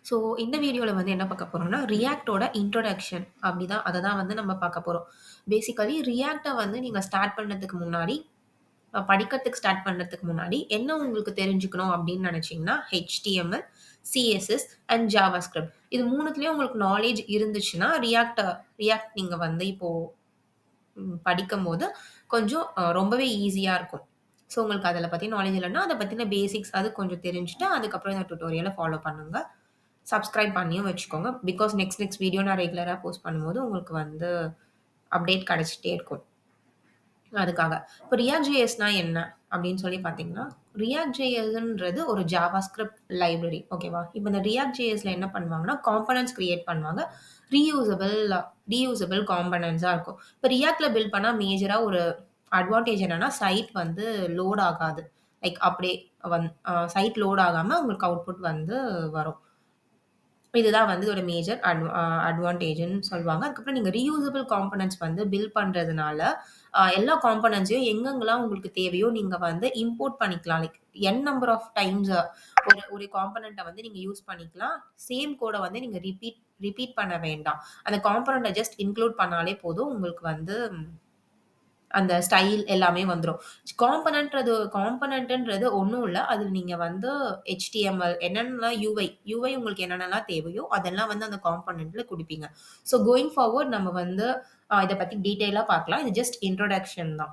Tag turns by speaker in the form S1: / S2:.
S1: So இந்த வீடியோல வந்து என்ன பார்க்க போறோம்னா, ரியாக்ட்டோட இன்ட்ரோடக்ஷன் அப்படிதான் அத தான் வந்து நம்ம பார்க்க போறோம். பேசிக்கலி ரியாக்ட்ட வந்து நீங்க ஸ்டார்ட் பண்ணதுக்கு முன்னாடி, படிக்கிறதுக்கு ஸ்டார்ட் பண்றதுக்கு முன்னாடி, என்ன உங்களுக்கு தெரிஞ்சுக்கணும் அப்படின்னு நினைச்சீங்கன்னா, HTML, CSS அண்ட் JavaScript. இது 3த்துலயும் உங்களுக்கு நாலேட்ஜ் இருந்துச்சுன்னா, ரியாக்ட் நீங்க வந்து இப்போ படிக்கும்போது கொஞ்சம் ரொம்பவே ஈஸியா இருக்கும். ஸோ உங்களுக்கு அதில பத்தி நாலேட்ஜ் இல்லன்னா, அத பத்தின பேசிக்ஸ் அது கொஞ்சம் தெரிஞ்சுட்டு, அதுக்கப்புறம் இந்த டியூட்டோரியல ஃபாலோ பண்ணுங்க. சப்ஸ்கிரைப் பண்ணியும் வச்சுக்கோங்க. பிகாஸ் நெக்ஸ்ட் வீடியோ நான் ரெகுலரா போஸ்ட் பண்ணும்போது உங்களுக்கு வந்து அப்டேட் கிடைச்சிட்டே இருக்கும். அதுக்காக. இப்ப React JSனா என்ன? அப்படின்னு சொல்லி பார்த்தீங்கன்னா, React JSன்றது ஒரு JavaScript லைப்ரரி. ஓகேவா? இப்ப இந்த React JSல என்ன பண்ணுவாங்கன்னா, காம்போனன்ட்ஸ் கிரியேட் பண்ணுவாங்க. ரீயூசபிள் ரீயூசபிள் காம்போனன்ட்ஸா இருக்கும். இப்ப Reactல பில்ட் பண்ணா மேஜரா ஒரு அட்வான்டேஜ் என்னன்னா, சைட் வந்து லோட் ஆகாது. லைக் அப்படியே சைட் லோட் ஆகாம உங்களுக்கு அவுட்புட் வந்து வரும். இதுதான் வந்து இதோட மேஜர் அட்வான்டேஜ்ன்னு சொல்லுவாங்க. அதுக்கப்புறம் நீங்க ரீயூசபிள் காம்போனன்ட்ஸ் வந்து பில்ட் பண்றதுனால, எல்லா காம்போனன்ட்ஸையும் எங்கெங்கலாம் உங்களுக்கு தேவையோ நீங்க வந்து இம்போர்ட் பண்ணிக்கலாம். லைக் நம்பர் ஆஃப் டைம்ஸ் ஒரு ஒரு காம்போனன்ட்ட வந்து நீங்க யூஸ் பண்ணிக்கலாம். சேம் கோட வந்து நீங்க ரிப்பீட் ரிப்பீட் பண்ண வேண்டாம். அந்த காம்போனன்ட்ட ஜஸ்ட் இன்க்ளூட் பண்ணாலே போதும். உங்களுக்கு வந்து அந்த ஸ்டைல் எல்லாமே வந்துரும். காம்போனன்ட்ன்றது ஒண்ணும் இல்ல. அது நீங்க வந்து HTML என்னென்னலாம் யுஐ உங்களுக்கு என்னென்னலாம் தேவையோ, அதெல்லாம் வந்து அந்த காம்போனன்ட்ல குடுப்பீங்க. ஸோ கோயிங் ஃபார்வர்ட் நம்ம வந்து இத பத்தி டீட்டெயிலா பார்க்கலாம். இது ஜஸ்ட் இன்ட்ரோடக்ஷன் தான்.